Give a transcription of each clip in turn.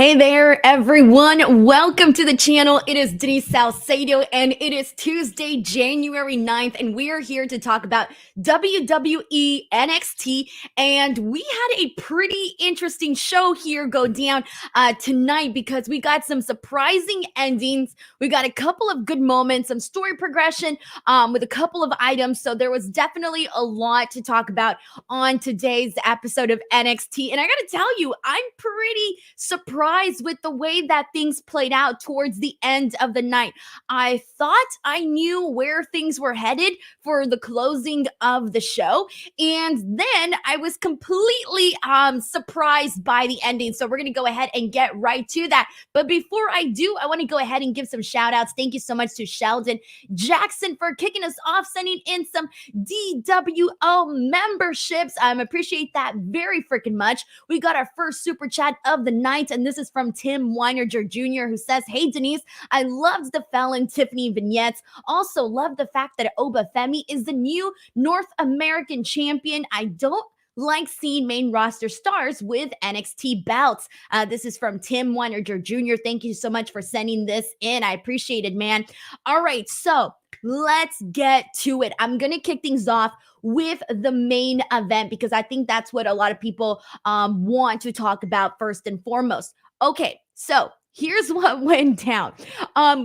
Hey there, everyone. Welcome to the channel. It is Denise Salcedo, and it is Tuesday, January 9th, and we are here to talk about WWE NXT. And we had a pretty interesting show here go down tonight because we got some surprising endings. We got a couple of good moments, some story progression with a couple of items. So there was definitely a lot to talk about on today's episode of NXT. And I got to tell you, I'm pretty surprised with the way that things played out towards the end of the night. I thought I knew where things were headed for the closing of the show, and then I was completely surprised by the ending. So we're going to go ahead and get right to that. But before I do, I want to go ahead and give some shout outs. Thank you so much to Sheldon Jackson for kicking us off, sending in some DWO memberships. I appreciate that very freaking much. We got our first super chat of the night, and this is from Tim Weinerger Jr., who says, "Hey Denise, I loved the Fallon Tiffany vignettes. Also love the fact that Oba Femi is the new North American champion. I don't like seeing main roster stars with NXT belts." This is from Tim Weinerger Jr. Thank you so much for sending this in. I appreciate it, man. All right, so let's get to it. I'm going to kick things off with the main event because I think that's what a lot of people want to talk about first and foremost. Okay, so here's what went down.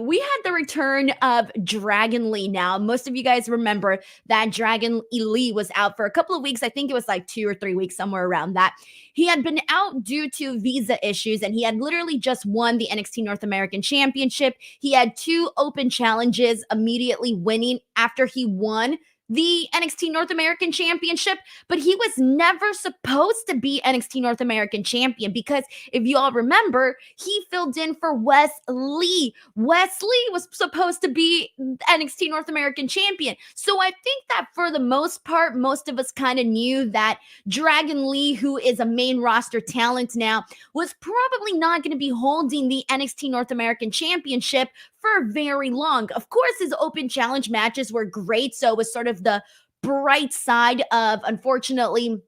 We had the return of Dragon Lee. Now, most of you guys remember that Dragon Lee was out for a couple of weeks. I think it was like 2 or 3 weeks, somewhere around that. He had been out due to visa issues, and he had literally just won the NXT North American Championship. He had 2 open challenges, immediately winning after he won the NXT North American Championship, but he was never supposed to be NXT North American Champion because if you all remember, he filled in for Wes Lee. Wes Lee was supposed to be NXT North American Champion. So I think that for the most part, most of us kind of knew that Dragon Lee, who is a main roster talent now, was probably not going to be holding the NXT North American Championship for very long. Of course, his open challenge matches were great, so it was sort of the bright side of, unfortunately,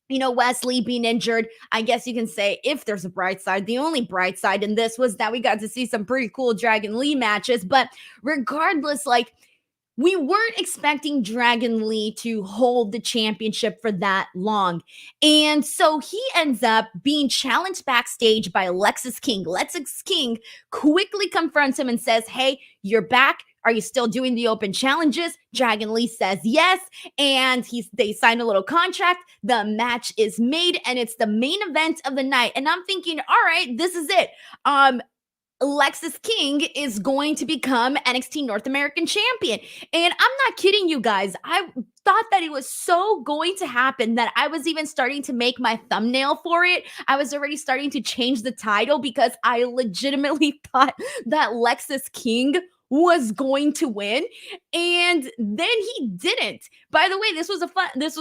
Wes Lee being injured. I guess you can say, if there's a bright side, the only bright side in this was that we got to see some pretty cool Dragon Lee matches. But regardless, we weren't expecting Dragon Lee to hold the championship for that long. And so he ends up being challenged backstage by Lexis King. Lexis King quickly confronts him and says, "Hey, you're back. Are you still doing the open challenges?" Dragon Lee says yes, and they sign a little contract. The match is made, and it's the main event of the night. And I'm thinking, all right, this is it. Lexis King is going to become NXT North American Champion. And I'm not kidding you guys. I thought that it was so going to happen that I was even starting to make my thumbnail for it. I was already starting to change the title because I legitimately thought that Lexis King was going to win, and then he didn't. By the way, this was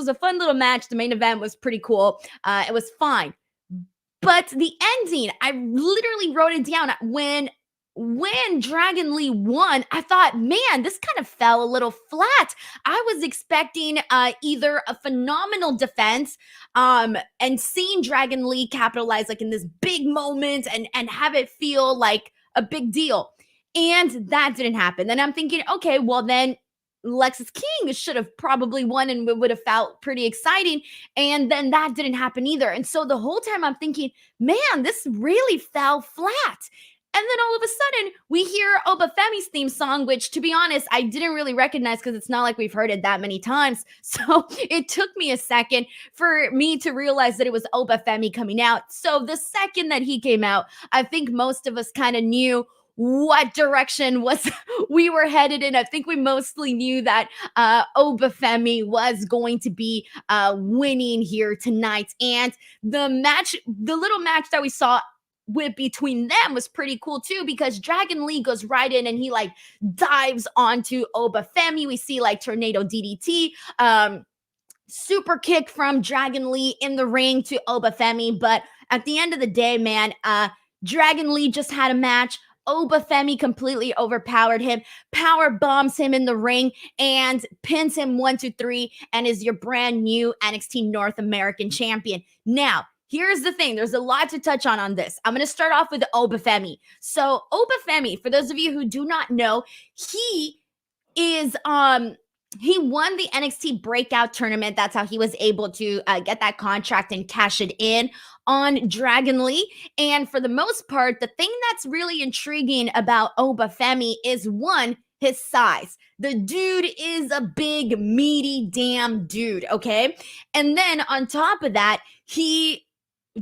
a fun little match. The main event was pretty cool. It was fine. But the ending, I literally wrote it down. When Dragon Lee won, I thought, man, this kind of fell a little flat. I was expecting either a phenomenal defense and seeing Dragon Lee capitalize in this big moment and have it feel like a big deal. And that didn't happen. Then I'm thinking, okay, well then Lexis King should have probably won and would have felt pretty exciting. And then that didn't happen either. And so the whole time I'm thinking, man, this really fell flat. And then all of a sudden, we hear Oba Femi's theme song, which, to be honest, I didn't really recognize because it's not like we've heard it that many times. So it took me a second for me to realize that it was Oba Femi coming out. So the second that he came out, I think most of us kind of knew what direction we were headed in. I think we mostly knew that Oba Femi was going to be winning here tonight. And the little match that we saw between them was pretty cool too, because Dragon Lee goes right in and he dives onto Oba Femi. We see tornado DDT, super kick from Dragon Lee in the ring to Oba Femi. But at the end of the day, man, Dragon Lee just had a match. Oba Femi completely overpowered him, power bombs him in the ring, and pins him 1, 2, 3, and is your brand new NXT North American champion. Now, here's the thing. There's a lot to touch on this. I'm going to start off with Oba Femi. So Oba Femi, for those of you who do not know, he is he won the NXT breakout tournament. That's how he was able to get that contract and cash it in on Dragon Lee. And for the most part, the thing that's really intriguing about Oba Femi is one, his size. The dude is a big, meaty, damn dude, okay? And then on top of that, he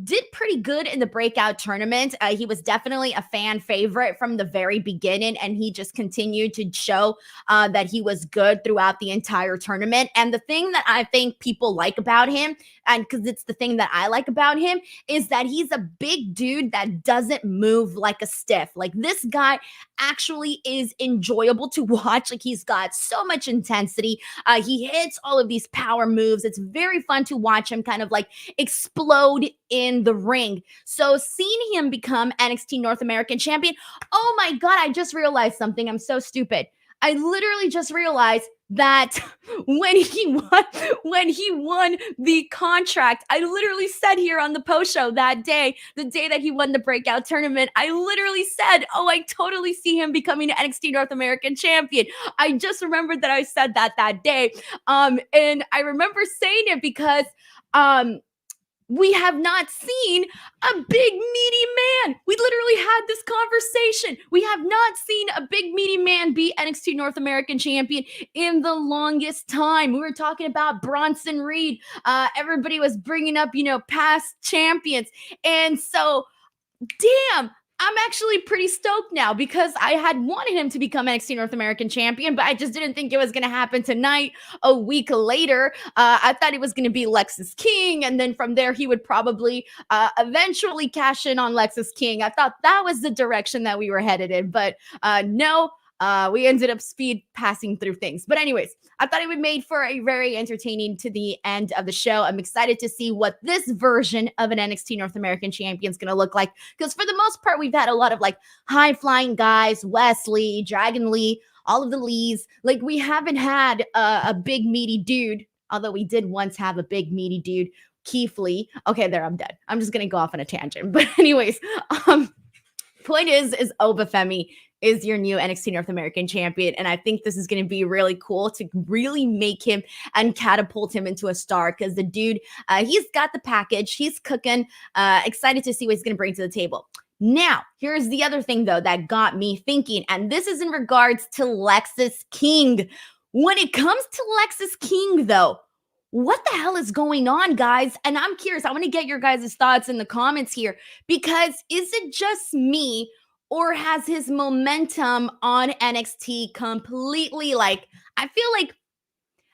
did pretty good in the breakout tournament. He was definitely a fan favorite from the very beginning, and he just continued to show that he was good throughout the entire tournament. And the thing that I think people like about him, and because it's the thing that I like about him, is that he's a big dude that doesn't move like a stiff. Like, this guy actually is enjoyable to watch. Like, he's got so much intensity. He hits all of these power moves. It's very fun to watch him kind of like explode in the ring. So seeing him become NXT North American champion, oh my God, I just realized something. I'm so stupid. I literally just realized that when he won the contract, I literally said here on the post show that day, the day that he won the breakout tournament, I literally said, oh, I totally see him becoming NXT North American champion. I just remembered that I said that day. And I remember saying it because we have not seen a big meaty man. We literally had this conversation. We have not seen a big meaty man be NXT North American champion in the longest time. We were talking about Bronson Reed. Everybody was bringing up, past champions. And so, damn, I'm actually pretty stoked now because I had wanted him to become NXT North American champion, but I just didn't think it was going to happen tonight. A week later, I thought it was going to be Lexis King, and then from there, he would probably eventually cash in on Lexis King. I thought that was the direction that we were headed in, but no. We ended up speed passing through things. But anyways, I thought it would made for a very entertaining to the end of the show. I'm excited to see what this version of an NXT North American champion is going to look like. Because for the most part, we've had a lot of like high flying guys, Wesley, Dragon Lee, all of the Lees. Like, we haven't had a big meaty dude, although we did once have a big meaty dude, Keith Lee. Okay, there, I'm dead. I'm just going to go off on a tangent. But anyways, point is Oba Femi is your new NXT North American champion. And I think this is going to be really cool to really make him and catapult him into a star, because the dude, he's got the package. He's cooking. Excited to see what he's going to bring to the table. Now, here's the other thing, though, that got me thinking, and this is in regards to Lexis King. When it comes to Lexis King, though, what the hell is going on, guys? And I'm curious. I want to get your guys' thoughts in the comments here, because is it just me, or has his momentum on NXT completely, like, I feel like,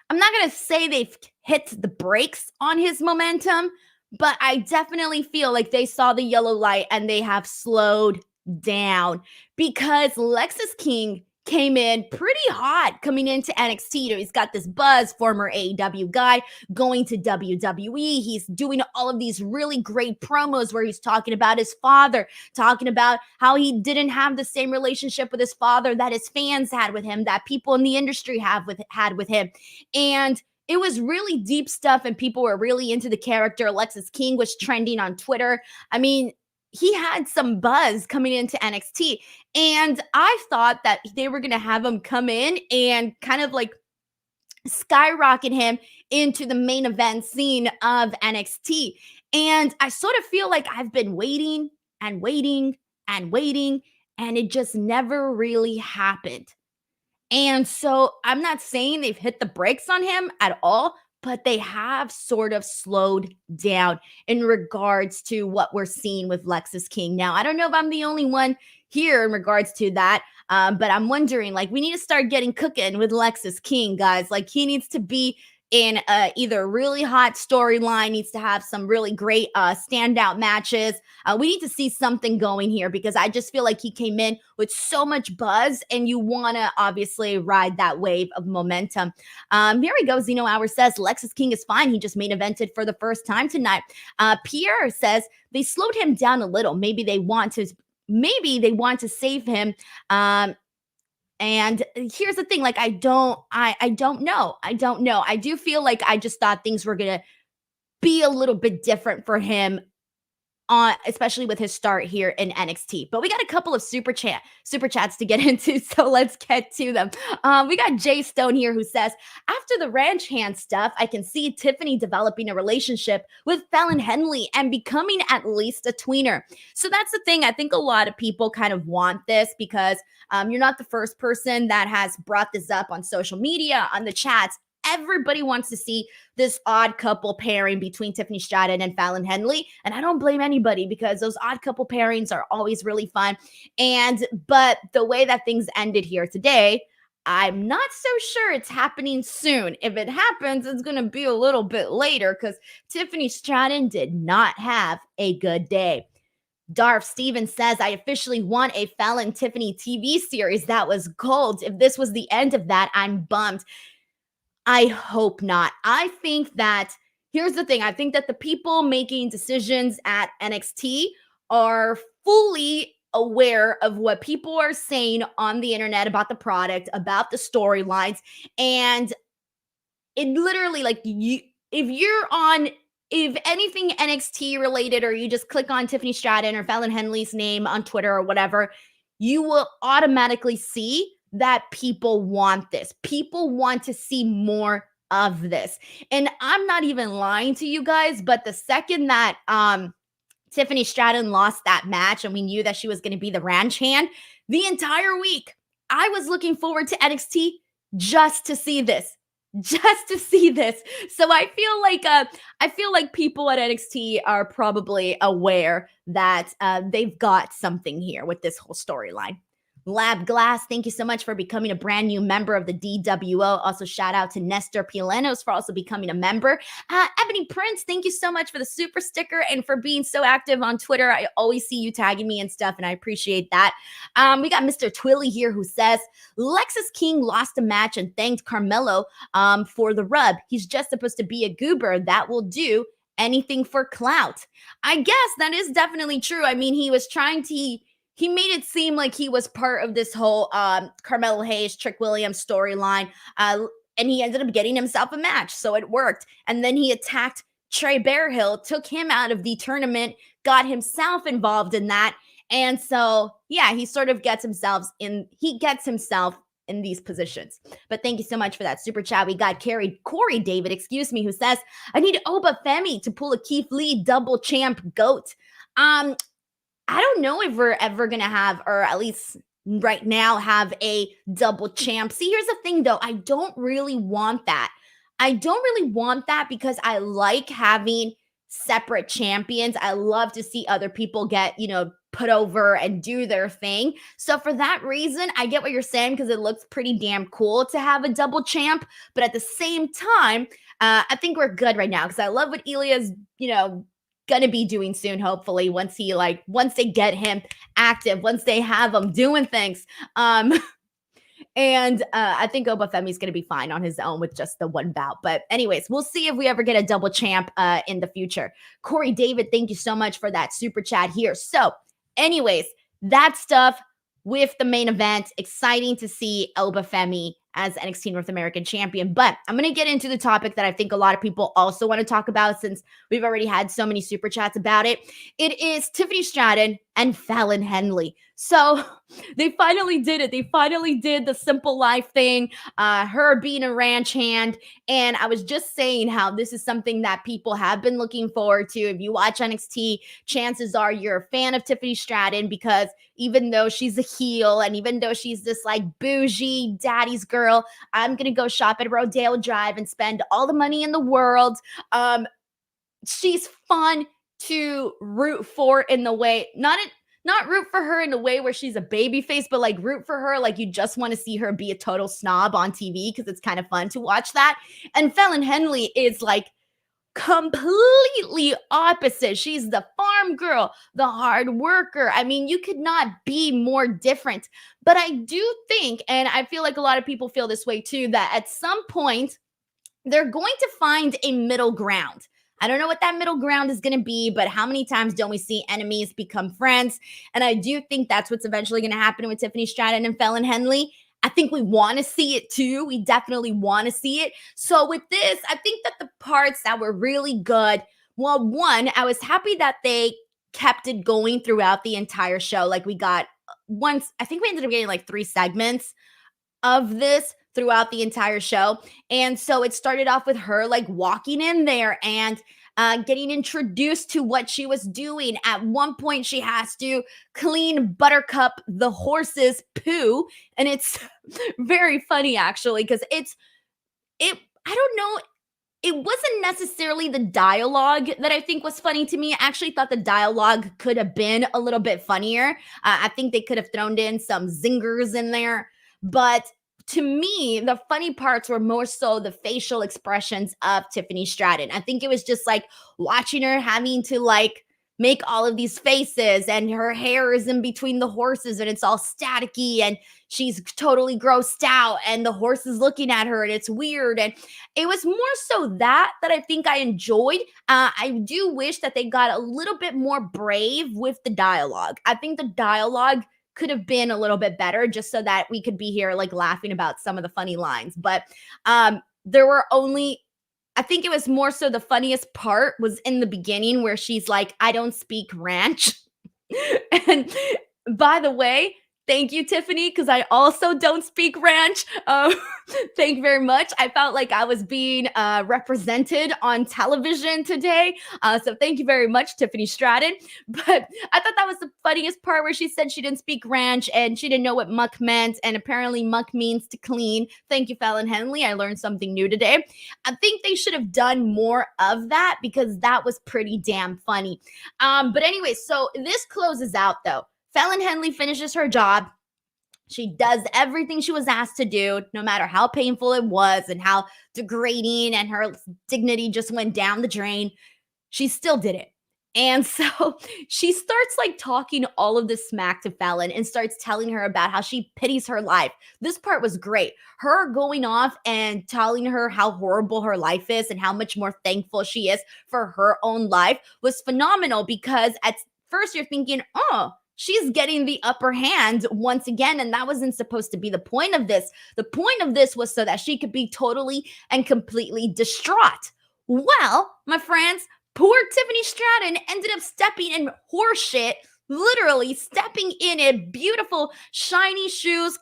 I'm not going to say they've hit the brakes on his momentum, but I definitely feel like they saw the yellow light and they have slowed down, because Lexis King came in pretty hot coming into NXT. He's got this buzz, former AEW guy, going to WWE. He's doing all of these really great promos where he's talking about his father, talking about how he didn't have the same relationship with his father that his fans had with him, that people in the industry had with him. And it was really deep stuff, and people were really into the character. Lexis King was trending on Twitter. I mean, he had some buzz coming into NXT, and I thought that they were going to have him come in and kind of like skyrocket him into the main event scene of NXT. And I sort of feel like I've been waiting and waiting and waiting, and it just never really happened. And so I'm not saying they've hit the brakes on him at all, but they have sort of slowed down in regards to what we're seeing with Lexis King. Now, I don't know if I'm the only one here in regards to that, but I'm wondering, like, we need to start getting cooking with Lexis King, guys. Like, he needs to be in either a really hot storyline, needs to have some really great standout matches. We need to see something going here, because I just feel like he came in with so much buzz, and you want to obviously ride that wave of momentum. Here we go. Zeno Hour says Lexis King is fine. He just main evented for the first time tonight. Pierre says they slowed him down a little. Maybe they want to save him. And here's the thing, like, I don't know. I do feel like I just thought things were going to be a little bit different for him especially with his start here in NXT. But we got a couple of super chats to get into, so let's get to them. We got Jay Stone here who says, after the ranch hand stuff, I can see Tiffany developing a relationship with Fallon Henley and becoming at least a tweener. So that's the thing. I think a lot of people kind of want this because you're not the first person that has brought this up on social media, on the chats. Everybody wants to see this odd couple pairing between Tiffany Stratton and Fallon Henley. And I don't blame anybody because those odd couple pairings are always really fun. But the way that things ended here today, I'm not so sure it's happening soon. If it happens, it's going to be a little bit later because Tiffany Stratton did not have a good day. Darth Stevens says, I officially want a Fallon Tiffany TV series. That was gold. If this was the end of that, I'm bummed. I hope not. I think that, here's the thing. I think that the people making decisions at NXT are fully aware of what people are saying on the internet about the product, about the storylines. And it literally, like, if anything NXT related, or you just click on Tiffany Stratton or Fallon Henley's name on Twitter or whatever, you will automatically see that people want this. People want to see more of this. And I'm not even lying to you guys, but the second that Tiffany Stratton lost that match and we knew that she was going to be the ranch hand, the entire week, I was looking forward to NXT just to see this. Just to see this. So I feel like people at NXT are probably aware that they've got something here with this whole storyline. Lab Glass, thank you so much for becoming a brand new member of the DWO. Also, shout out to Nestor Pilenos for also becoming a member. Ebony Prince, thank you so much for the super sticker and for being so active on Twitter. I always see you tagging me and stuff, and I appreciate that. We got Mr. Twilly here who says, Lexus King lost a match and thanked Carmelo for the rub. He's just supposed to be a goober. That will do anything for clout. I guess that is definitely true. I mean, he was trying to... He made it seem like he was part of this whole Carmelo Hayes, Trick Williams storyline, and he ended up getting himself a match, so it worked. And then he attacked Trey Bearhill, took him out of the tournament, got himself involved in that, and so yeah, he sort of gets himself in these positions. But thank you so much for that super chat. We got Corey David, who says, I need Oba Femi to pull a Keith Lee double champ goat. I don't know if we're ever going to have, or at least right now, have a double champ. See, here's the thing, though. I don't really want that. Because I like having separate champions. I love to see other people get, put over and do their thing. So for that reason, I get what you're saying because it looks pretty damn cool to have a double champ. But at the same time, I think we're good right now because I love what Ilya's, gonna be doing soon, hopefully, once they get him active, once they have him doing things. And I think Oba Femi's gonna be fine on his own with just the one bout. But anyways, we'll see if we ever get a double champ in the future. Corey David, thank you so much for that super chat here. So anyways, that stuff with the main event. Exciting to see Oba Femi as NXT North American champion. But I'm going to get into the topic that I think a lot of people also want to talk about since we've already had so many super chats about it. It is Tiffany Stratton and Fallon Henley. So they finally did it. They finally did the simple life thing, her being a ranch hand. And I was just saying how this is something that people have been looking forward to. If you watch NXT, chances are you're a fan of Tiffany Stratton because even though she's a heel and even though she's this like bougie daddy's girl, I'm going to go shop at Rodeo Drive and spend all the money in the world. She's fun to root for in the way, not root for her in a way where she's a baby face, but like root for her like you just want to see her be a total snob on TV because it's kind of fun to watch that. And Fallon Henley is like completely opposite. She's the farm girl, the hard worker. I mean, you could not be more different. But I do think, and I feel like a lot of people feel this way too, that at some point they're going to find a middle ground. I don't know what that middle ground is going to be, but how many times don't we see enemies become friends? And I do think that's what's eventually going to happen with Tiffany Stratton and Fallon Henley. I think we want to see it too. We definitely want to see it. So with this, I think that the parts that were really good, well, one, I was happy that they kept it going throughout the entire show. Like we got once, I think we ended up getting like 3 segments of this throughout the entire show. And so it started off with her like walking in there and getting introduced to what she was doing. At one point, she has to clean Buttercup the horse's poo. And it's very funny, actually, because I don't know, it wasn't necessarily the dialogue that I think was funny to me. I actually thought the dialogue could have been a little bit funnier. I think they could have thrown in some zingers in there. But to me, the funny parts were more so the facial expressions of Tiffany Stratton. I think it was just like watching her having to like make all of these faces, and her hair is in between the horses and it's all staticky and she's totally grossed out and the horse is looking at her and it's weird. And it was more so that I think I enjoyed. I do wish that they got a little bit more brave with the dialogue. I think the dialogue could have been a little bit better just so that we could be here like laughing about some of the funny lines. But there were only, I think it was more so the funniest part was in the beginning where she's like, I don't speak ranch. And by the way, thank you, Tiffany, because I also don't speak ranch. Thank you very much. I felt like I was being represented on television today. So thank you very much, Tiffany Stratton. But I thought that was the funniest part where she said she didn't speak ranch and she didn't know what muck meant. And apparently muck means to clean. Thank you, Fallon Henley. I learned something new today. I think they should have done more of that because that was pretty damn funny. But anyway, so this closes out though. Fallon Henley finishes her job. She does everything she was asked to do, no matter how painful it was and how degrading and her dignity just went down the drain. She still did it. And so she starts like talking all of this smack to Fallon and starts telling her about how she pities her life. This part was great. Her going off and telling her how horrible her life is and how much more thankful she is for her own life was phenomenal, because at first you're thinking, oh, she's getting the upper hand once again, and that wasn't supposed to be the point of this. The point of this was so that she could be totally and completely distraught. Well, my friends, poor Tiffany Stratton ended up stepping in horseshit, literally stepping in it, beautiful, shiny shoes,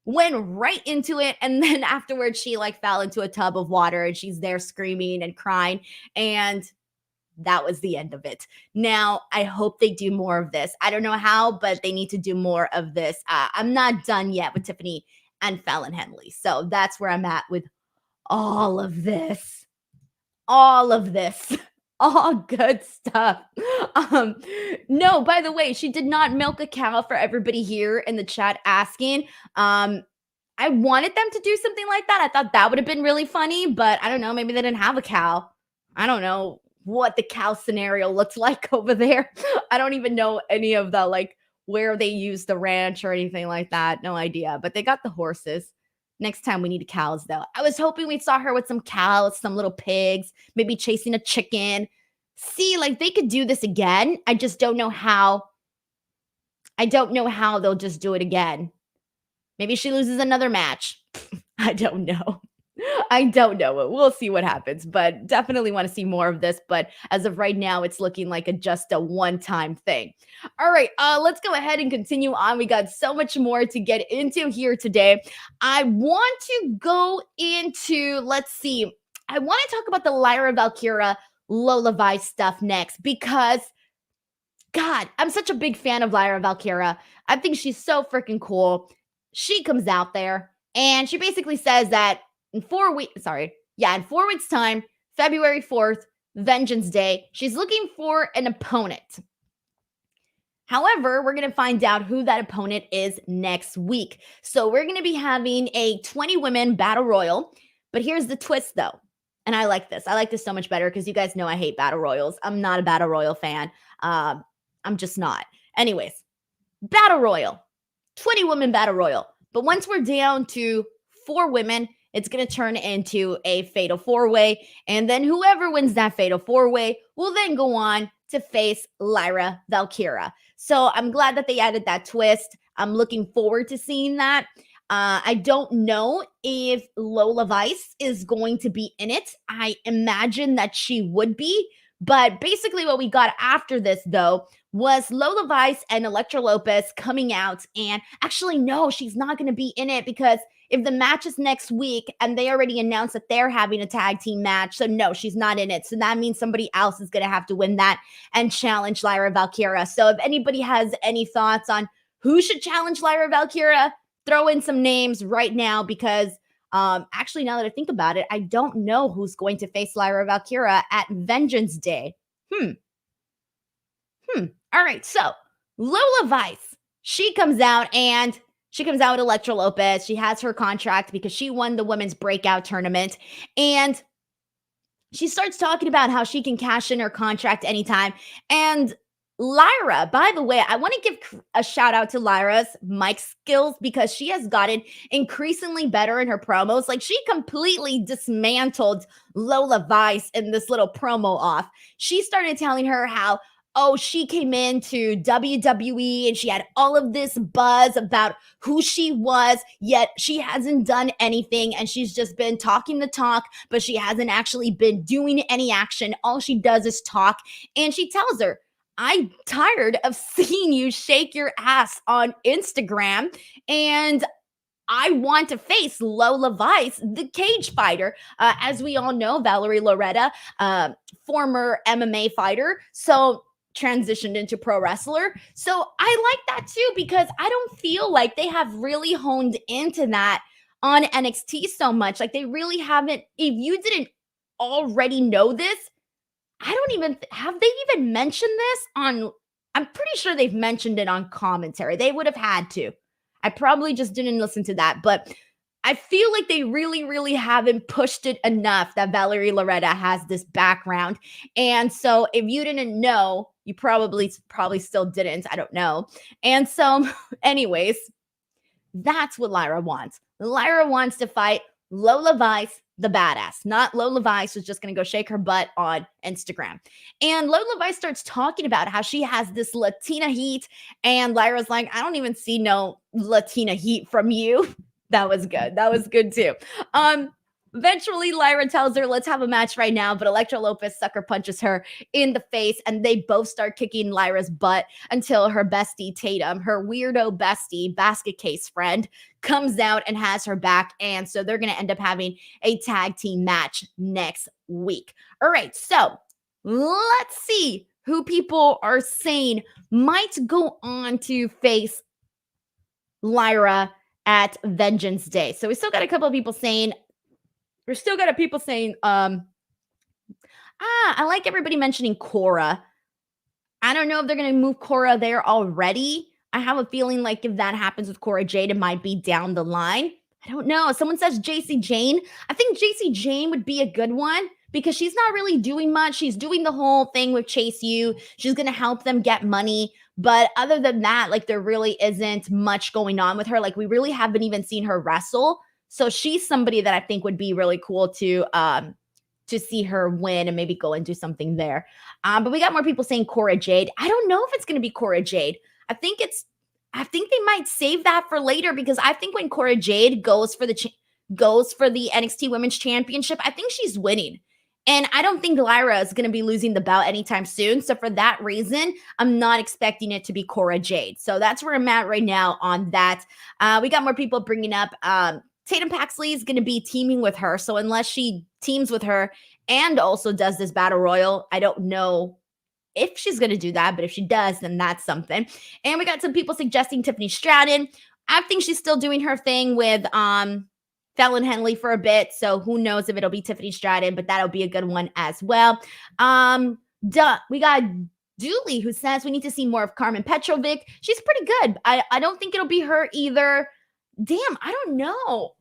went right into it, and then afterwards she like fell into a tub of water and she's there screaming and crying, and that was the end of it. Now, I hope they do more of this. I don't know how, but they need to do more of this. I'm not done yet with Tiffany and Fallon Henley. So that's where I'm at with all of this. All of this. All good stuff. No, by the way, she did not milk a cow for everybody here in the chat asking. I wanted them to do something like that. I thought that would have been really funny, but I don't know. Maybe they didn't have a cow. I don't know what the cow scenario looked like over there. I don't even know any of the like where they use the ranch or anything like that. No idea. But they got the horses. Next time we need cows though. I was hoping we saw her with some cows, some little pigs, maybe chasing a chicken. See, like they could do this again. I just don't know how. I don't know how they'll just do it again. Maybe she loses another match. I don't know. I don't know. We'll see what happens, but definitely want to see more of this. But as of right now, it's looking like just a one-time thing. All right, let's go ahead and continue on. We got so much more to get into here today. I want to go into, let's see. I want to talk about the Lyra Valkyria Lola Vice stuff next because, God, I'm such a big fan of Lyra Valkyria. I think she's so freaking cool. She comes out there and she basically says that in 4 weeks time, February 4th, Vengeance Day, she's looking for an opponent. However, we're going to find out who that opponent is next week. So we're going to be having a 20 women battle royal. But here's the twist, though. And I like this. I like this so much better because you guys know I hate battle royals. I'm not a battle royal fan. I'm just not. Anyways, battle royal. 20 women battle royal. But once we're down to 4 women, it's going to turn into a fatal 4-way. And then whoever wins that fatal 4-way will then go on to face Lyra Valkyria. So I'm glad that they added that twist. I'm looking forward to seeing that. I don't know if Lola Vice is going to be in it. I imagine that she would be. But basically what we got after this, though, was Lola Vice and Elektra Lopez coming out. And actually, no, she's not going to be in it because if the match is next week and they already announced that they're having a tag team match, so no, she's not in it. So that means somebody else is going to have to win that and challenge Lyra Valkyria. So if anybody has any thoughts on who should challenge Lyra Valkyria, throw in some names right now because actually, now that I think about it, I don't know who's going to face Lyra Valkyria at Vengeance Day. All right, so Lola Vice, she comes out with Elektra Lopez. She has her contract because she won the women's breakout tournament. And she starts talking about how she can cash in her contract anytime. And Lyra, by the way, I want to give a shout out to Lyra's mic skills because she has gotten increasingly better in her promos. Like she completely dismantled Lola Vice in this little promo off. She started telling her how, oh, she came into WWE and she had all of this buzz about who she was, yet she hasn't done anything and she's just been talking the talk, but she hasn't actually been doing any action. All she does is talk. And she tells her, I'm tired of seeing you shake your ass on Instagram and I want to face Lola Vice, the cage fighter. As we all know, Valerie Loretta, former MMA fighter. So transitioned into pro wrestler. So I like that too, because I don't feel like they have really honed into that on NXT so much. Like they really haven't, if you didn't already know this, I don't even, have they even mentioned this on, I'm pretty sure they've mentioned it on commentary. They would have had to. I probably just didn't listen to that, but I feel like they really, really haven't pushed it enough that Valerie Loretta has this background. And so if you didn't know, you probably still didn't. I don't know. And so anyways, that's what Lyra wants. Lyra wants to fight Lola Vice, the badass, not Lola Vice who's just going to go shake her butt on Instagram. And Lola Vice starts talking about how she has this Latina heat. And Lyra's like, I don't even see no Latina heat from you. That was good. That was good too. Eventually, Lyra tells her, let's have a match right now. But Elektra Lopez sucker punches her in the face. And they both start kicking Lyra's butt until her bestie Tatum, her weirdo bestie, basket case friend, comes out and has her back. And so they're going to end up having a tag team match next week. All right. So let's see who people are saying might go on to face Lyra at Vengeance Day. So we still got a couple of people saying, I like everybody mentioning Cora. I don't know if they're going to move Cora there already. I have a feeling like if that happens with Cora Jade, it might be down the line. I don't know. Someone says JC Jane. I think JC Jane would be a good one because she's not really doing much. She's doing the whole thing with Chase U. She's going to help them get money. But other than that, like there really isn't much going on with her. Like we really haven't even seen her wrestle. So she's somebody that I think would be really cool to see her win and maybe go and do something there. But we got more people saying Cora Jade. I don't know if it's going to be Cora Jade. I think they might save that for later because I think when Cora Jade goes for the NXT Women's Championship, I think she's winning. And I don't think Lyra is going to be losing the belt anytime soon. So for that reason, I'm not expecting it to be Cora Jade. So that's where I'm at right now on that. We got more people bringing up Tatum Paxley is going to be teaming with her. So unless she teams with her and also does this battle royal, I don't know if she's going to do that. But if she does, then that's something. And we got some people suggesting Tiffany Stratton. I think she's still doing her thing with Fallon Henley for a bit. So who knows if it'll be Tiffany Stratton, but that'll be a good one as well. We got Dooley who says we need to see more of Carmen Petrovic. She's pretty good. I don't think it'll be her either. Damn, I don't know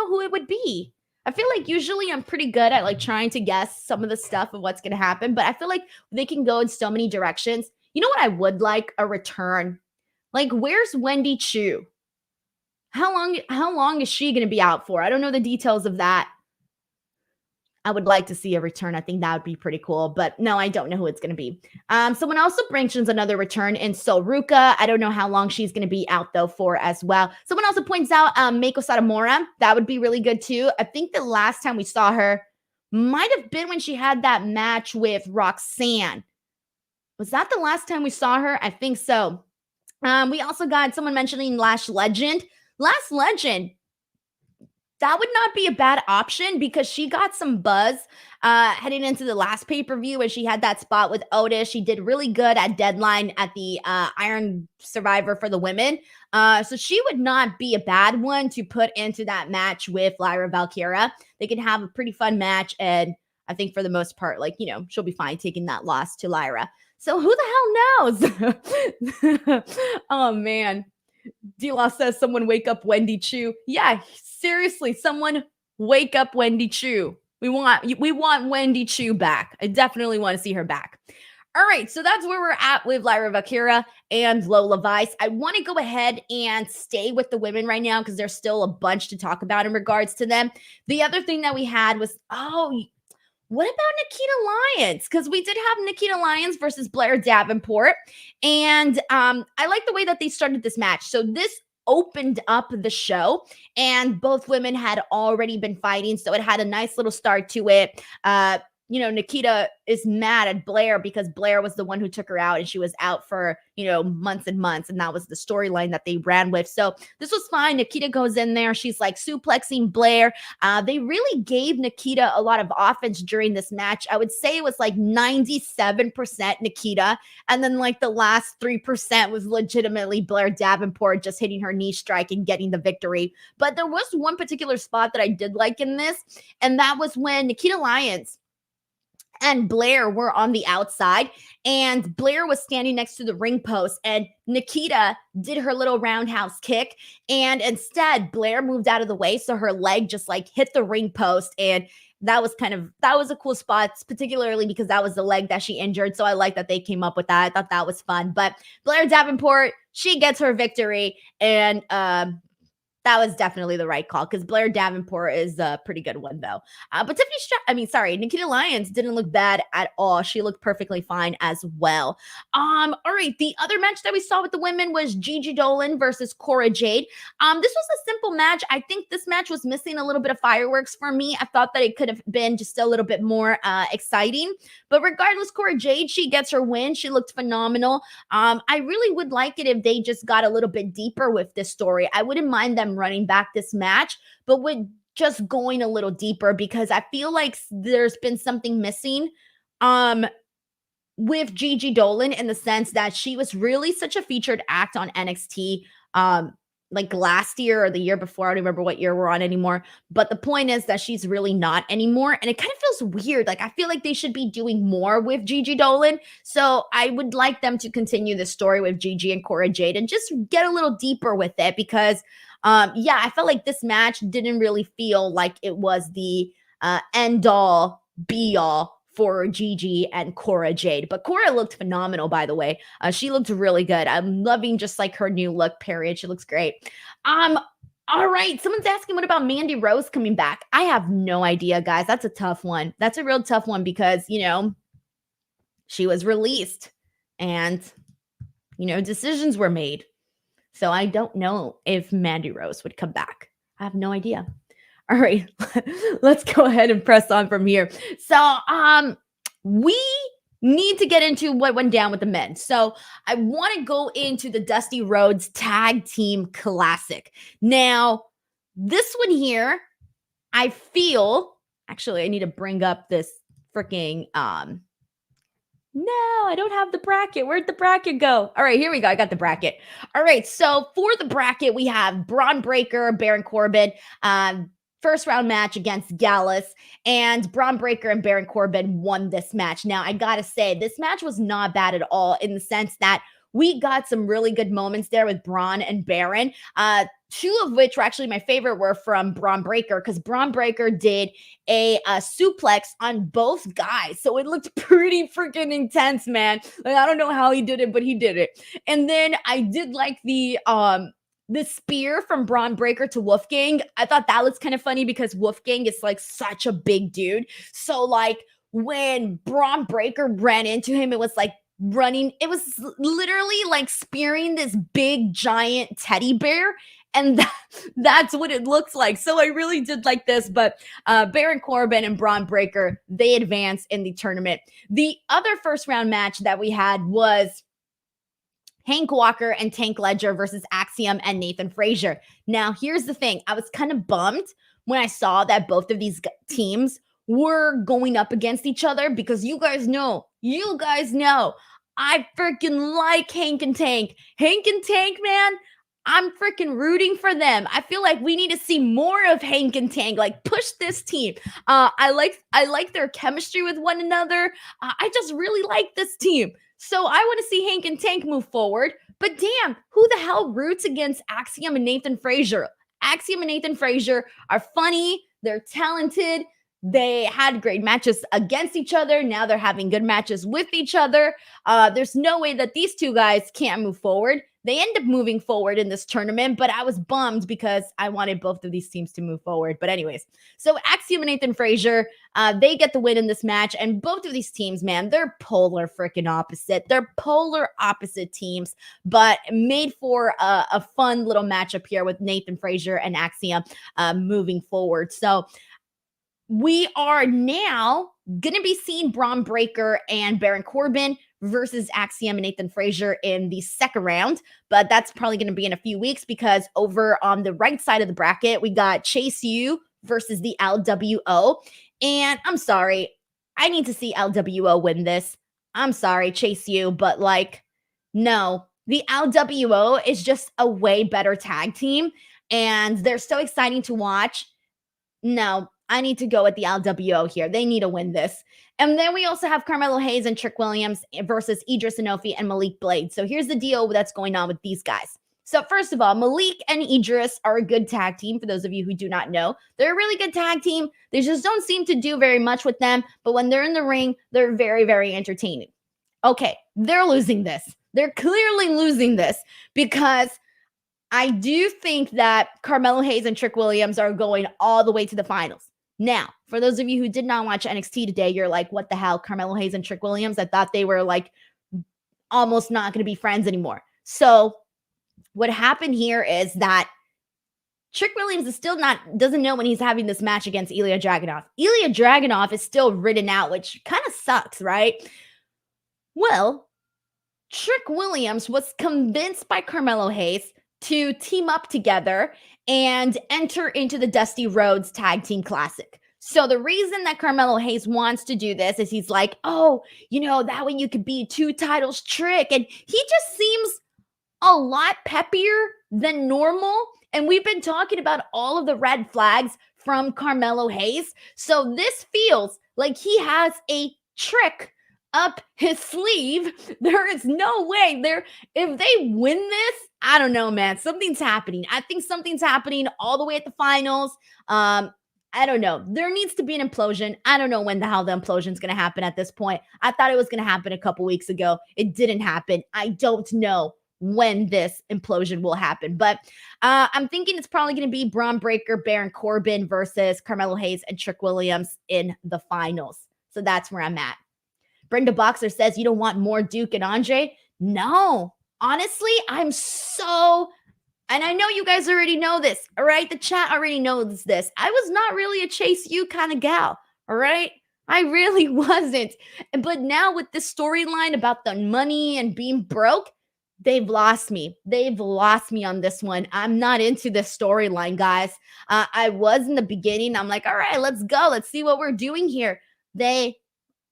who it would be. I feel like usually I'm pretty good at like trying to guess some of the stuff of what's going to happen, but I feel like they can go in so many directions. You know what I would like? A return. Like, where's Wendy Chu? How long is she going to be out for? I don't know the details of that. I would like to see a return. I think that would be pretty cool. But no, I don't know who it's going to be. Someone also mentions another return in Soruka. I don't know how long she's going to be out, though, for as well. Someone also points out Meiko Satomura. That would be really good, too. I think the last time we saw her might have been when she had that match with Roxanne. Was that the last time we saw her? I think so. We also got someone mentioning Lash Legend. Last Legend, that would not be a bad option because she got some buzz heading into the last pay-per-view when she had that spot with Otis. She did really good at Deadline at the Iron Survivor for the women. So she would not be a bad one to put into that match with Lyra Valkyria. They can have a pretty fun match, and I think for the most part, like, she'll be fine taking that loss to Lyra. So who the hell knows? Oh, man. D-Law says someone wake up Wendy Chu. Yeah, seriously, someone wake up Wendy Chu. We want Wendy Chu back. I definitely want to see her back. All right, so that's where we're at with Lyra Valkyria and Lola Vice. I want to go ahead and stay with the women right now because there's still a bunch to talk about in regards to them. The other thing that we had was, what about Nikita Lyons? Because we did have Nikita Lyons versus Blair Davenport. And I like the way that they started this match. So this opened up the show, and both women had already been fighting. So it had a nice little start to it. Nikita is mad at Blair because Blair was the one who took her out, and she was out for, months and months. And that was the storyline that they ran with. So this was fine. Nikita goes in there. She's like suplexing Blair. They really gave Nikita a lot of offense during this match. I would say it was like 97% Nikita. And then like the last 3% was legitimately Blair Davenport just hitting her knee strike and getting the victory. But there was one particular spot that I did like in this. And that was when Nikita Lyons and Blair were on the outside, and Blair was standing next to the ring post, and Nikita did her little roundhouse kick, and instead Blair moved out of the way, so her leg just like hit the ring post, and that was a cool spot, particularly because that was the leg that she injured. So I like that they came up with that. I thought that was fun. But Blair Davenport, she gets her victory, and that was definitely the right call because Blair Davenport is a pretty good one, though. But Nikita Lyons didn't look bad at all. She looked perfectly fine as well. All right, the other match that we saw with the women was Gigi Dolin versus Cora Jade. This was a simple match. I think this match was missing a little bit of fireworks for me. I thought that it could have been just a little bit more exciting. But regardless, Cora Jade, she gets her win. She looked phenomenal. I really would like it if they just got a little bit deeper with this story. I wouldn't mind them running back this match, but with just going a little deeper because I feel like there's been something missing with Gigi Dolin in the sense that she was really such a featured act on NXT like last year or the year before. I don't remember what year we're on anymore. But the point is that she's really not anymore. And it kind of feels weird. Like I feel like they should be doing more with Gigi Dolin. So I would like them to continue the story with Gigi and Cora Jade and just get a little deeper with it because I felt like this match didn't really feel like it was the end all be all for Gigi and Cora Jade. But Cora looked phenomenal, by the way. She looked really good. I'm loving just like her new look, period. She looks great. All right. Someone's asking, what about Mandy Rose coming back? I have no idea, guys. That's a tough one. That's a real tough one because, she was released and, decisions were made. So I don't know if Mandy Rose would come back. I have no idea. All right, let's go ahead and press on from here. So we need to get into what went down with the men. So I want to go into the Dusty Rhodes Tag Team Classic. Now, this one here, I feel, actually, I need to bring up this freaking, no, I don't have the bracket. Where'd the bracket go? All right, here we go. I got the bracket. All right, so for the bracket, we have Braun Breaker, Baron Corbin, first round match against Gallus, and Braun Breaker and Baron Corbin won this match. Now, I gotta say, this match was not bad at all in the sense that we got some really good moments there with Braun and Baron. Two of which were actually my favorite were from Braun Breaker because Braun Breaker did a suplex on both guys. So it looked pretty freaking intense, man. Like, I don't know how he did it, but he did it. And then I did like the spear from Braun Breaker to Wolfgang. I thought that was kind of funny because Wolfgang is like such a big dude. So like when Braun Breaker ran into him, it was like it was literally like spearing this big giant teddy bear. And that's what it looks like. So I really did like this, but Baron Corbin and Braun Breaker, they advance in the tournament. The other first round match that we had was Hank Walker and Tank Ledger versus Axiom and Nathan Frazier. Now, here's the thing. I was kind of bummed when I saw that both of these teams were going up against each other because you guys know, I freaking like Hank and Tank. Hank and Tank, man, I'm freaking rooting for them. I feel like we need to see more of Hank and Tank. Like, push this team. I like their chemistry with one another. I just really like this team. So I want to see Hank and Tank move forward. But damn, who the hell roots against Axiom and Nathan Frazier? Axiom and Nathan Frazier are funny. They're talented. They had great matches against each other. Now they're having good matches with each other. There's no way that these two guys can't move forward. They end up moving forward in this tournament, but I was bummed because I wanted both of these teams to move forward. But anyways, so Axiom and Nathan Frazier, they get the win in this match. And both of these teams, man, they're polar freaking opposite. They're polar opposite teams, but made for a fun little matchup here with Nathan Frazier and Axiom moving forward. So we are now going to be seeing Braun Breaker and Baron Corbin versus Axiom and Nathan Frazier in the second round. But that's probably going to be in a few weeks because over on the right side of the bracket, we got Chase U versus the LWO. And I'm sorry, I need to see LWO win this. I'm sorry, Chase U, but like, no, the LWO is just a way better tag team. And they're so exciting to watch. No, I need to go with the LWO here. They need to win this. And then we also have Carmelo Hayes and Trick Williams versus Idris Enofi and Malik Blade. So here's the deal that's going on with these guys. So first of all, Malik and Idris are a good tag team. For those of you who do not know, they're a really good tag team. They just don't seem to do very much with them. But when they're in the ring, they're very, very entertaining. Okay, they're losing this. They're clearly losing this because I do think that Carmelo Hayes and Trick Williams are going all the way to the finals. Now, for those of you who did not watch NXT today, you're like, what the hell? Carmelo Hayes and Trick Williams? I thought they were like almost not going to be friends anymore. So what happened here is that Trick Williams is still doesn't know when he's having this match against Ilya Dragunov. Ilya Dragunov is still written out, which kind of sucks, right? Well, Trick Williams was convinced by Carmelo Hayes to team up together and enter into the Dusty Rhodes Tag Team Classic. So the reason that Carmelo Hayes wants to do this is he's like, oh, that way you could be 2 titles Trick. And he just seems a lot peppier than normal. And we've been talking about all of the red flags from Carmelo Hayes. So this feels like he has a trick up his sleeve. There is no way if they win this, I don't know, man. Something's happening. I think something's happening all the way at the finals. I don't know. There needs to be an implosion. I don't know when the hell the implosion is going to happen at this point. I thought it was going to happen a couple weeks ago. It didn't happen. I don't know when this implosion will happen, but I'm thinking it's probably going to be Braun Breaker, Baron Corbin versus Carmelo Hayes and Trick Williams in the finals. So that's where I'm at. Brenda Boxer says, you don't want more Duke and Andre? No, honestly, and I know you guys already know this, all right? The chat already knows this. I was not really a Chase U kind of gal, all right? I really wasn't. But now with this storyline about the money and being broke, they've lost me. They've lost me on this one. I'm not into this storyline, guys. I was in the beginning. I'm like, all right, let's go. Let's see what we're doing here. They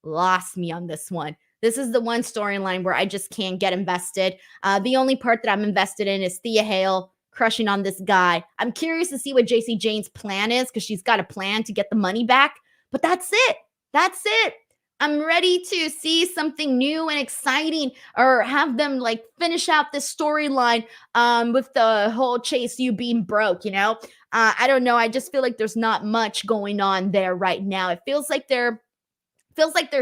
lost me on this one. This is the one storyline where I just can't get invested. The only part that I'm invested in is Thea Hale crushing on this guy. I'm curious to see what JC Jane's plan is because she's got a plan to get the money back. But that's it. That's it. I'm ready to see something new and exciting or have them like finish out this storyline with the whole Chase U being broke, I don't know. I just feel like there's not much going on there right now. It feels like they're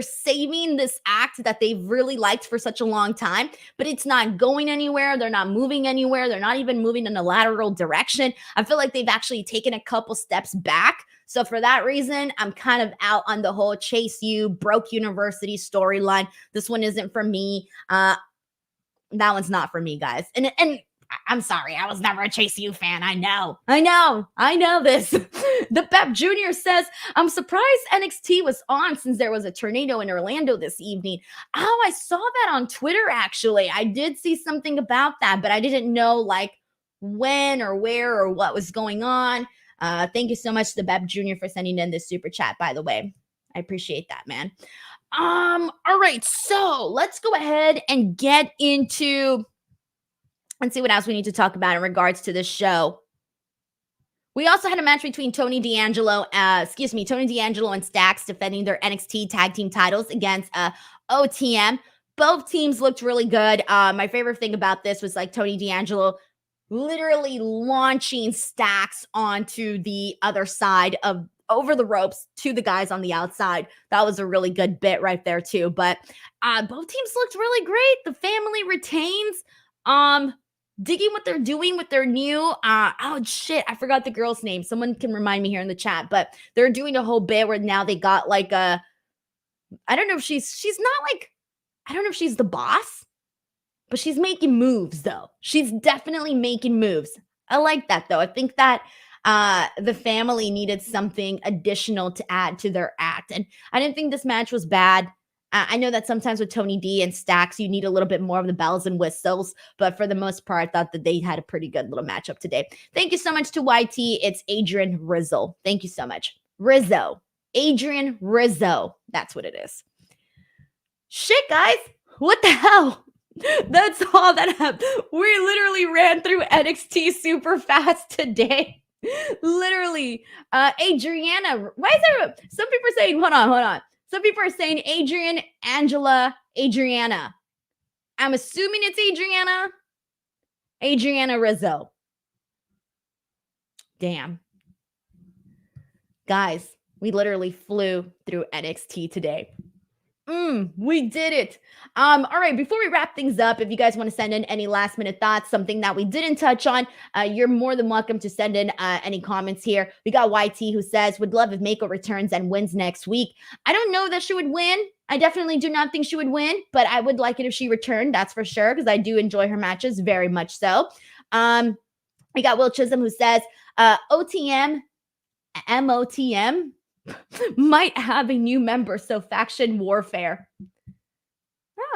saving this act that they've really liked for such a long time, but it's not going anywhere. They're not moving anywhere. They're not even moving in a lateral direction. I feel like they've actually taken a couple steps back. So for that reason, I'm kind of out on the whole Chase U broke university storyline. This one isn't for me. That one's not for me, guys. And I'm sorry. I was never a Chase U fan. I know this. The Pep Jr. says, I'm surprised NXT was on since there was a tornado in Orlando this evening. Oh, I saw that on Twitter, actually. I did see something about that, but I didn't know like when or where or what was going on. Thank you so much to the Pep Jr. for sending in this super chat, by the way. I appreciate that, man. All right, so let's go ahead and get into and see what else we need to talk about in regards to this show. We also had a match between Tony D'Angelo and Stax defending their NXT tag team titles against OTM. Both teams looked really good. My favorite thing about this was like Tony D'Angelo literally launching Stax onto the other side of over the ropes to the guys on the outside. That was a really good bit right there too. But both teams looked really great. The family retains. Digging what they're doing with their new oh shit, I forgot the girl's name. Someone can remind me here in the chat, but they're doing a whole bit where now they got like a I don't know if she's not like I don't know if she's the boss, but she's making moves though. She's definitely making moves. I like that though. I think that the family needed something additional to add to their act. And I didn't think this match was bad. I know that sometimes with Tony D and Stax, you need a little bit more of the bells and whistles, but for the most part, I thought that they had a pretty good little matchup today. Thank you so much to YT. It's Adrian Rizzo. Thank you so much. Rizzo. Adrian Rizzo. That's what it is. Shit, guys. What the hell? That's all that happened. We literally ran through NXT super fast today. Literally. Adriana. Why is there some people are saying, hold on. Some people are saying Adrian, Angela, Adriana. I'm assuming it's Adriana Rizzo. Damn. Guys, we literally flew through NXT today. We did it. All right, before we wrap things up, if you guys want to send in any last minute thoughts, something that we didn't touch on, you're more than welcome to send in any comments here. We got YT who says, would love if Mako returns and wins next week. I don't know that she would win. I definitely do not think she would win, but I would like it if she returned, that's for sure, because I do enjoy her matches very much so. We got Will Chisholm who says, OTM, MOTM, might have a new member, so faction warfare.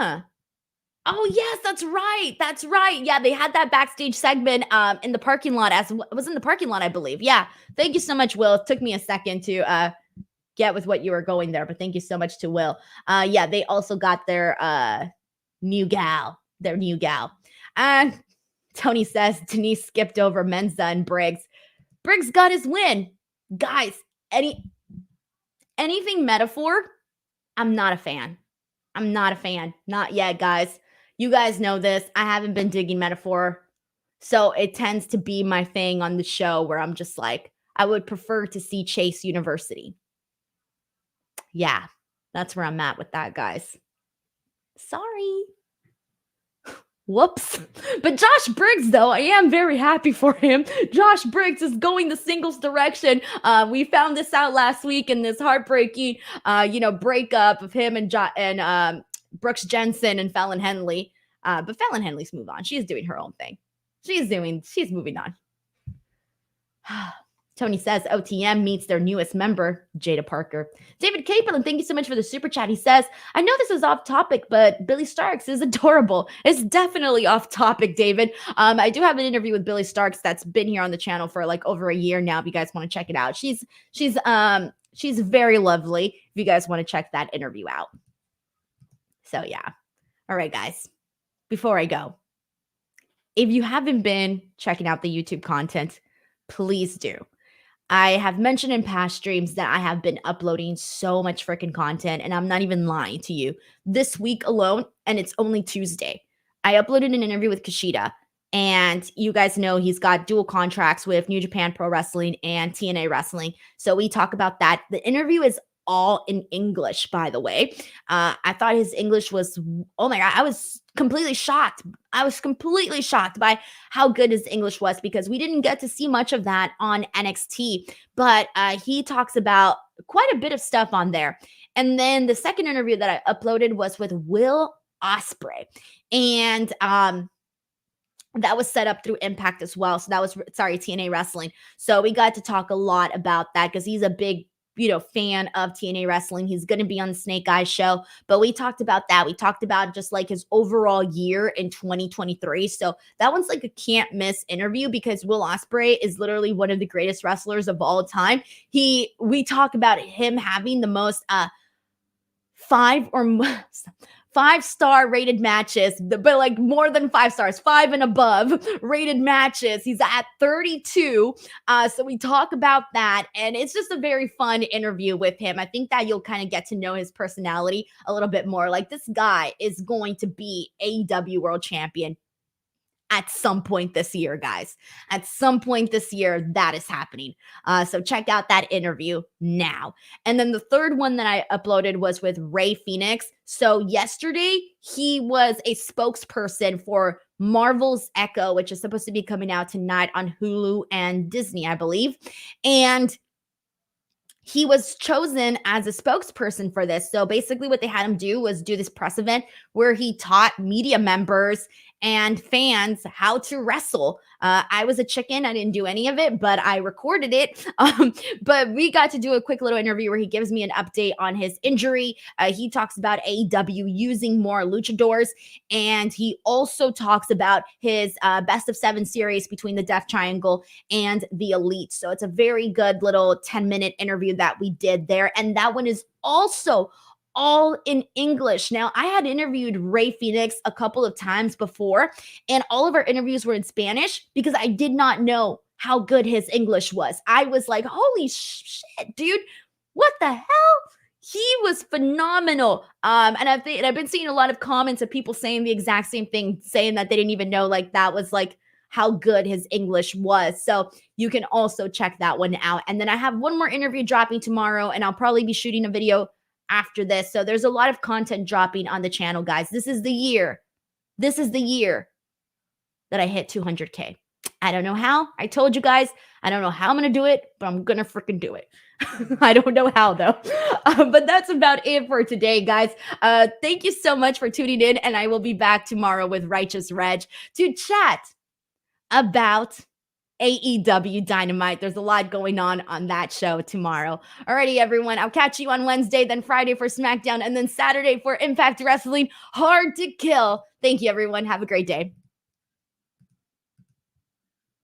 Oh yes, that's right. Yeah, they had that backstage segment in the parking lot. It was in the parking lot, I believe. Yeah, thank you so much, Will. It took me a second to get with what you were going there, but thank you so much to Will. Yeah, they also got their new gal. And Tony says Denise skipped over Menza and Briggs. Briggs got his win. Guys, anything metaphor, I'm not a fan. Not yet, guys. You guys know this. I haven't been digging metaphor. So it tends to be my thing on the show where I'm just like, I would prefer to see Chase University. Yeah, that's where I'm at with that, guys. Sorry. Whoops. But Josh Briggs, though, I am very happy for him. Josh Briggs is going the singles direction. We found this out last week in this heartbreaking, breakup of him and Brooks Jensen and Fallon Henley. But Fallon Henley's moved on. She's doing her own thing. She's moving on. Tony says OTM meets their newest member, Jada Parker. David Capelin, thank you so much for the super chat. He says, I know this is off topic, but Billy Starks is adorable. It's definitely off topic, David. I do have an interview with Billy Starks that's been here on the channel for like over a year now. If you guys want to check it out, she's very lovely. If you guys want to check that interview out. So yeah. All right, guys. Before I go, if you haven't been checking out the YouTube content, please do. I have mentioned in past streams that I have been uploading so much freaking content, and I'm not even lying to you. This week alone, and it's only Tuesday, I uploaded an interview with Kushida, and you guys know he's got dual contracts with New Japan Pro Wrestling and TNA Wrestling. So we talk about that. The interview is all in English, by the way. I thought his English was, oh my God, I was completely shocked. By how good his English was because we didn't get to see much of that on NXT, but he talks about quite a bit of stuff on there. And then the second interview that I uploaded was with Will Ospreay. And that was set up through Impact as well. So that was, sorry, TNA Wrestling. So we got to talk a lot about that because he's a big, fan of TNA Wrestling. He's going to be on the Snake Eyes show, but we talked about that. We talked about just like his overall year in 2023. So that one's like a can't miss interview because Will Ospreay is literally one of the greatest wrestlers of all time. We talk about him having the most five or more 5-star rated matches, but like more than 5 stars, 5 and above rated matches. He's at 32. So we talk about that, and it's just a very fun interview with him. I think that you'll kind of get to know his personality a little bit more. Like, this guy is going to be AEW World Champion at some point this year, guys. At some point this year, that is happening. So check out that interview now. And then the third one that I uploaded was with Rey Fenix. So yesterday, he was a spokesperson for Marvel's Echo, which is supposed to be coming out tonight on Hulu and Disney, I believe. And he was chosen as a spokesperson for this. So basically what they had him do was do this press event where he taught media members and fans how to wrestle. I was a chicken. I didn't do any of it, but I recorded it. But we got to do a quick little interview where he gives me an update on his injury. He talks about AEW using more luchadors, and he also talks about his best of 7 series between the Death Triangle and the Elite. So it's a very good little 10-minute interview that we did there. And that one is also all in English. Now, I had interviewed Rey Fenix a couple of times before, and all of our interviews were in Spanish because I did not know how good his English was. I was like, holy shit, dude, what the hell? He was phenomenal. And I've been seeing a lot of comments of people saying the exact same thing, saying that they didn't even know like that was like how good his English was. So you can also check that one out. And then I have one more interview dropping tomorrow, and I'll probably be shooting a video after this. So there's a lot of content dropping on the channel, guys. This is the year that I hit 200K. I don't know how. I told you guys, I don't know how I'm going to do it, but I'm going to freaking do it. I don't know how though. But that's about it for today, guys. Thank you so much for tuning in, and I will be back tomorrow with Righteous Reg to chat about AEW Dynamite. There's a lot going on that show tomorrow. Alrighty, everyone. I'll catch you on Wednesday, then Friday for Smackdown, and then Saturday for Impact Wrestling Hard to Kill. Thank you, everyone. Have a great day.